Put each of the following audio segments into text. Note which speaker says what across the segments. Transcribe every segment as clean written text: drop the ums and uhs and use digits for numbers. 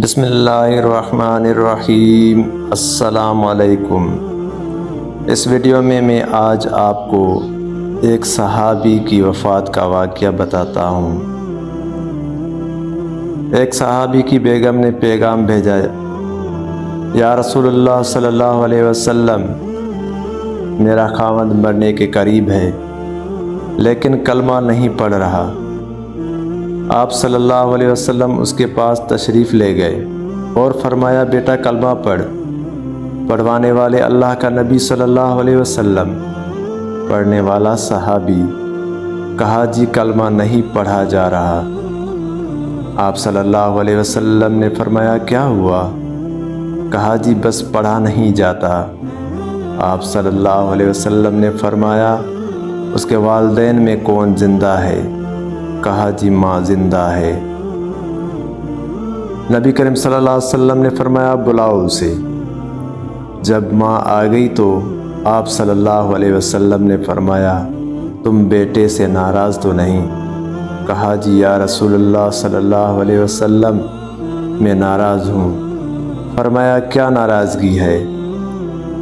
Speaker 1: بسم اللہ الرحمن الرحیم۔ السلام علیکم۔ اس ویڈیو میں آج آپ کو ایک صحابی کی وفات کا واقعہ بتاتا ہوں۔ ایک صحابی کی بیگم نے پیغام بھیجا، یا رسول اللہ صلی اللہ علیہ وسلم، میرا خاوند مرنے کے قریب ہے لیکن کلمہ نہیں پڑھ رہا۔ آپ صلی اللہ علیہ وسلم اس کے پاس تشریف لے گئے اور فرمایا، بیٹا کلمہ پڑھ۔ پڑھوانے والے اللہ کا نبی صلی اللہ علیہ وسلم، پڑھنے والا صحابی۔ کہا، جی کلمہ نہیں پڑھا جا رہا۔ آپ صلی اللہ علیہ وسلم نے فرمایا، کیا ہوا؟ کہا، جی بس پڑھا نہیں جاتا۔ آپ صلی اللہ علیہ وسلم نے فرمایا، اس کے والدین میں کون زندہ ہے؟ کہا، جی ماں زندہ ہے۔ نبی کریم صلی اللہ علیہ وسلم نے فرمایا، بلاؤ اسے۔ جب ماں آ گئی تو آپ صلی اللہ علیہ وسلم نے فرمایا، تم بیٹے سے ناراض تو نہیں؟ کہا، جی یا رسول اللہ صلی اللہ علیہ وسلم، میں ناراض ہوں۔ فرمایا، کیا ناراضگی ہے؟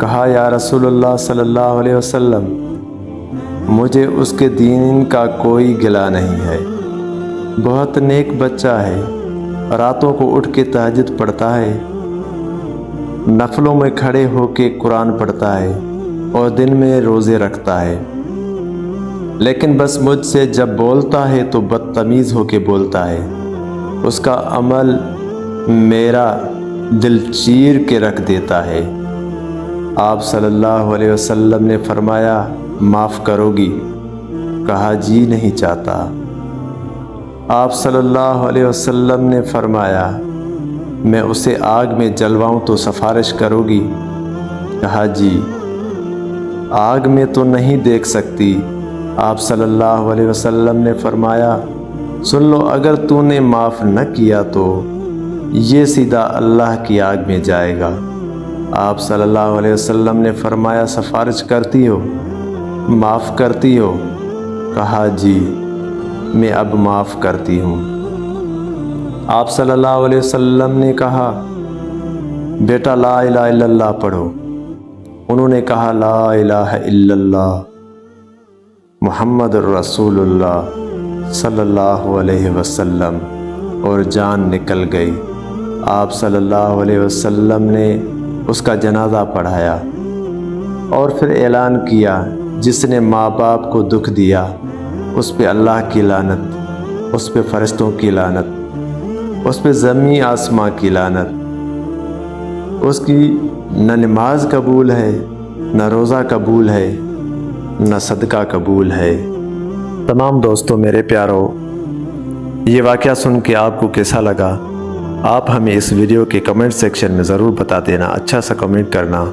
Speaker 1: کہا، یا رسول اللہ صلی اللہ علیہ وسلم، مجھے اس کے دین کا کوئی گلہ نہیں ہے، بہت نیک بچہ ہے، راتوں کو اٹھ کے تہجد پڑھتا ہے، نفلوں میں کھڑے ہو کے قرآن پڑھتا ہے اور دن میں روزے رکھتا ہے، لیکن بس مجھ سے جب بولتا ہے تو بدتمیز ہو کے بولتا ہے۔ اس کا عمل میرا دل چیر کے رکھ دیتا ہے۔ آپ صلی اللہ علیہ وسلم نے فرمایا، معاف کرو گی؟ کہا، جی نہیں چاہتا۔ آپ صلی اللہ علیہ وسلم نے فرمایا، میں اسے آگ میں جلواؤں تو سفارش کرو گی؟ کہا، جی۔ آگ میں تو نہیں دیکھ سکتی۔ آپ صلی اللہ علیہ وسلم نے فرمایا، سن لو، اگر تو نے معاف نہ کیا تو یہ سیدھا اللہ کی آگ میں جائے گا۔ آپ صلی اللہ علیہ وسلم نے فرمایا، سفارش کرتی ہو؟ معاف کرتی ہو؟ کہا، جی میں اب معاف کرتی ہوں۔ آپ صلی اللہ علیہ وسلم نے کہا، بیٹا لا الہ الا اللہ پڑھو۔ انہوں نے کہا، لا الہ الا اللہ محمد الرسول اللہ صلی اللہ علیہ وسلم، اور جان نکل گئی۔ آپ صلی اللہ علیہ وسلم نے اس کا جنازہ پڑھایا اور پھر اعلان کیا، جس نے ماں باپ کو دکھ دیا اس پہ اللہ کی لعنت، اس پہ فرشتوں کی لعنت، اس پہ زمین آسماں کی لعنت۔ اس کی نہ نماز قبول ہے، نہ روزہ قبول ہے، نہ صدقہ قبول ہے۔ تمام دوستوں، میرے پیارو، یہ واقعہ سن کے آپ کو کیسا لگا؟ آپ ہمیں اس ویڈیو کے کمنٹ سیکشن میں ضرور بتا دینا، اچھا سا کمنٹ کرنا،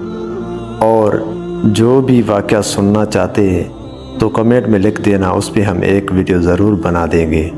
Speaker 1: اور جو بھی واقعہ سننا چاہتے ہیں تو کمنٹ میں لکھ دینا، اس پہ ہم ایک ویڈیو ضرور بنا دیں گے۔